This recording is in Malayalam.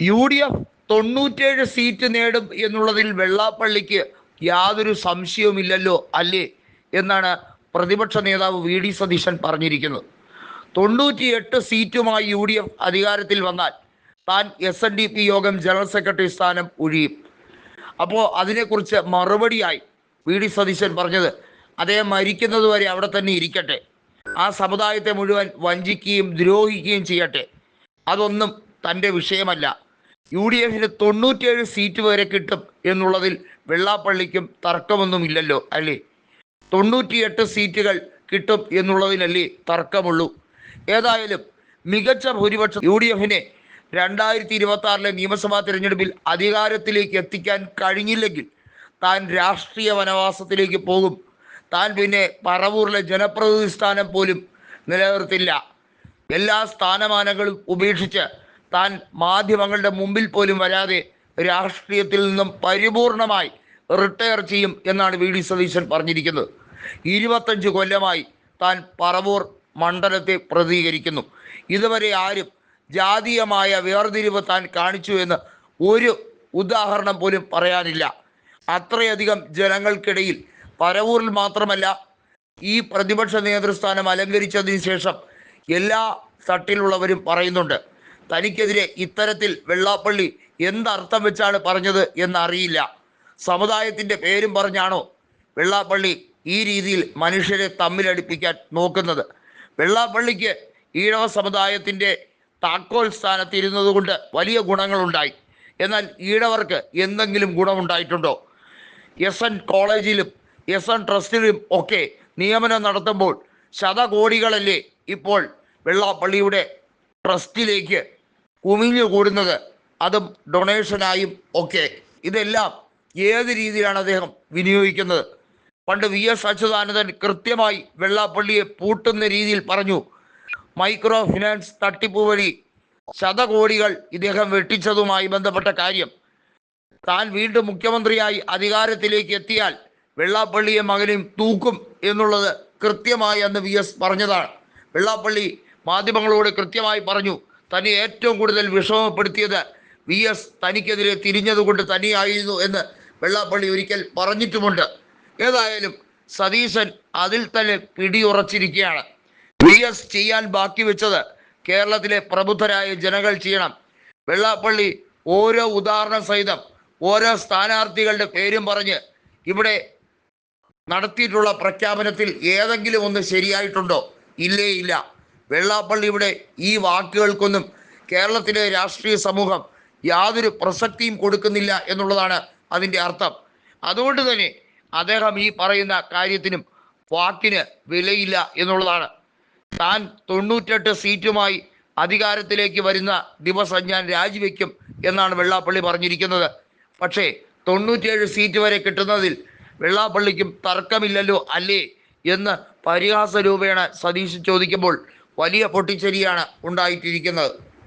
UDF 97 സീറ്റ് നേടും എന്നുള്ളതിൽ വെള്ളാപ്പള്ളിക്ക് യാതൊരു സംശയവുമില്ലല്ലോ അല്ലേ എന്നാണ് പ്രതിപക്ഷ നേതാവ് വി ഡി സതീശൻ പറഞ്ഞിരിക്കുന്നത്. 98 സീറ്റുമായി UDF അധികാരത്തിൽ വന്നാൽ താൻ SNDP യോഗം ജനറൽ സെക്രട്ടറി സ്ഥാനം ഒഴിയും. അപ്പോൾ അതിനെക്കുറിച്ച് മറുപടിയായി വി ഡി സതീശൻ പറഞ്ഞത്, അദ്ദേഹം മരിക്കുന്നതുവരെ അവിടെ തന്നെ ഇരിക്കട്ടെ, ആ സമുദായത്തെ മുഴുവൻ വഞ്ചിക്കുകയും ദ്രോഹിക്കുകയും ചെയ്യട്ടെ, അതൊന്നും തൻ്റെ വിഷയമല്ല. UDF 97 സീറ്റ് വരെ കിട്ടും എന്നുള്ളതിൽ വെള്ളാപ്പള്ളിക്കും തർക്കമൊന്നുമില്ലല്ലോ അല്ലേ? 98 സീറ്റുകൾ കിട്ടും എന്നുള്ളതിനല്ലേ തർക്കമുള്ളൂ? ഏതായാലും മികച്ച ഭൂരിപക്ഷം UDF 2026 നിയമസഭാ തിരഞ്ഞെടുപ്പിൽ അധികാരത്തിലേക്ക് എത്തിക്കാൻ കഴിഞ്ഞില്ലെങ്കിൽ താൻ രാഷ്ട്രീയ വനവാസത്തിലേക്ക് പോകും. താൻ പിന്നെ പറവൂരിലെ ജനപ്രതിനിധി സ്ഥാനം പോലും നിലനിർത്തില്ല. എല്ലാ സ്ഥാനമാനങ്ങളും ഉപേക്ഷിച്ച് താൻ മാധ്യമങ്ങളുടെ മുമ്പിൽ പോലും വരാതെ രാഷ്ട്രീയത്തിൽ നിന്നും പരിപൂർണമായി റിട്ടയർ ചെയ്യും എന്നാണ് വി ഡി സതീശൻ പറഞ്ഞിരിക്കുന്നത്. 25 കൊല്ലമായി താൻ പറവൂർ മണ്ഡലത്തെ പ്രതികരിക്കുന്നു. ഇതുവരെ ആരും ജാതീയമായ വേർതിരിവ് താൻ കാണിച്ചു എന്ന് ഒരു ഉദാഹരണം പോലും പറയാനില്ല. അത്രയധികം ജനങ്ങൾക്കിടയിൽ പറവൂരിൽ മാത്രമല്ല, ഈ പ്രതിപക്ഷ നേതൃസ്ഥാനം അലങ്കരിച്ചതിന് ശേഷം എല്ലാ തട്ടിലുള്ളവരും പറയുന്നുണ്ട്, തനിക്കെതിരെ ഇത്തരത്തിൽ വെള്ളാപ്പള്ളി എന്തർത്ഥം വെച്ചാണ് പറഞ്ഞത് എന്നറിയില്ല. സമുദായത്തിൻ്റെ പേരും പറഞ്ഞാണോ വെള്ളാപ്പള്ളി ഈ രീതിയിൽ മനുഷ്യരെ തമ്മിലടിപ്പിക്കാൻ നോക്കുന്നത്? വെള്ളാപ്പള്ളിക്ക് ഈഴവ സമുദായത്തിൻ്റെ താക്കോൽ സ്ഥാനത്തിരുന്നത് കൊണ്ട് വലിയ ഗുണങ്ങളുണ്ടായി. എന്നാൽ ഈഴവർക്ക് എന്തെങ്കിലും ഗുണമുണ്ടായിട്ടുണ്ടോ? SN കോളേജിലും SN ട്രസ്റ്റിലും ഒക്കെ നിയമനം നടത്തുമ്പോൾ ശതകോടികളല്ലേ ഇപ്പോൾ വെള്ളാപ്പള്ളിയുടെ ട്രസ്റ്റിലേക്ക് കുമിഞ്ഞു കൂടുന്നത്, അതും ഡൊണേഷനായും ഒക്കെ. ഇതെല്ലാം ഏത് രീതിയിലാണ് അദ്ദേഹം വിനിയോഗിക്കുന്നത്? പണ്ട് VS അച്യുതാനന്ദൻ കൃത്യമായി വെള്ളാപ്പള്ളിയെ പൂട്ടുന്ന രീതിയിൽ പറഞ്ഞു, മൈക്രോ ഫിനാൻസ് തട്ടിപ്പ് വഴി ശതകോടികൾ ഇദ്ദേഹം വെട്ടിച്ചതുമായി ബന്ധപ്പെട്ട കാര്യം. താൻ വീണ്ടും മുഖ്യമന്ത്രിയായി അധികാരത്തിലേക്ക് എത്തിയാൽ വെള്ളാപ്പള്ളിയെ മകനെയും തൂക്കും എന്നുള്ളത് കൃത്യമായി അന്ന് VS പറഞ്ഞതാണ്. വെള്ളാപ്പള്ളി മാധ്യമങ്ങളോട് കൃത്യമായി പറഞ്ഞു, തന്നെ ഏറ്റവും കൂടുതൽ വിഷമപ്പെടുത്തിയത് VS തനിക്കെതിരെ തിരിഞ്ഞതുകൊണ്ട് തന്നെയായിരുന്നു എന്ന് വെള്ളാപ്പള്ളി ഒരിക്കൽ പറഞ്ഞിട്ടുമുണ്ട്. ഏതായാലും സതീശൻ അതിൽ തന്നെ പിടിയുറച്ചിരിക്കുകയാണ്. VS ചെയ്യാൻ ബാക്കി വെച്ചത് കേരളത്തിലെ പ്രബുദ്ധരായ ജനങ്ങൾ ചെയ്യണം. വെള്ളാപ്പള്ളി ഓരോ ഉദാഹരണ സഹിതം ഓരോ സ്ഥാനാർത്ഥികളുടെ പേരും പറഞ്ഞ് ഇവിടെ നടത്തിയിട്ടുള്ള പ്രഖ്യാപനത്തിൽ ഏതെങ്കിലും ഒന്ന് ശരിയായിട്ടുണ്ടോ? ഇല്ലേ ഇല്ല. വെള്ളാപ്പള്ളിയുടെ ഈ വാക്കുകൾക്കൊന്നും കേരളത്തിലെ രാഷ്ട്രീയ സമൂഹം യാതൊരു പ്രസക്തിയും കൊടുക്കുന്നില്ല എന്നുള്ളതാണ് അതിൻ്റെ അർത്ഥം. അതുകൊണ്ട് തന്നെ അദ്ദേഹം ഈ പറയുന്ന കാര്യത്തിനും വാക്കിന് വിലയില്ല എന്നുള്ളതാണ്. താൻ 98 സീറ്റുമായി അധികാരത്തിലേക്ക് വരുന്ന ദിവസം ഞാൻ രാജിവെക്കും എന്നാണ് വെള്ളാപ്പള്ളി പറഞ്ഞിരിക്കുന്നത്. പക്ഷേ 97 സീറ്റ് വരെ കിട്ടുന്നതിൽ വെള്ളാപ്പള്ളിക്കും തർക്കമില്ലല്ലോ അല്ലേ എന്ന് പരിഹാസ രൂപേണ സതീശൻ ചോദിക്കുമ്പോൾ വലിയ പൊട്ടിച്ചെരിയാണ് ഉണ്ടായിട്ടിരിക്കുന്നത്.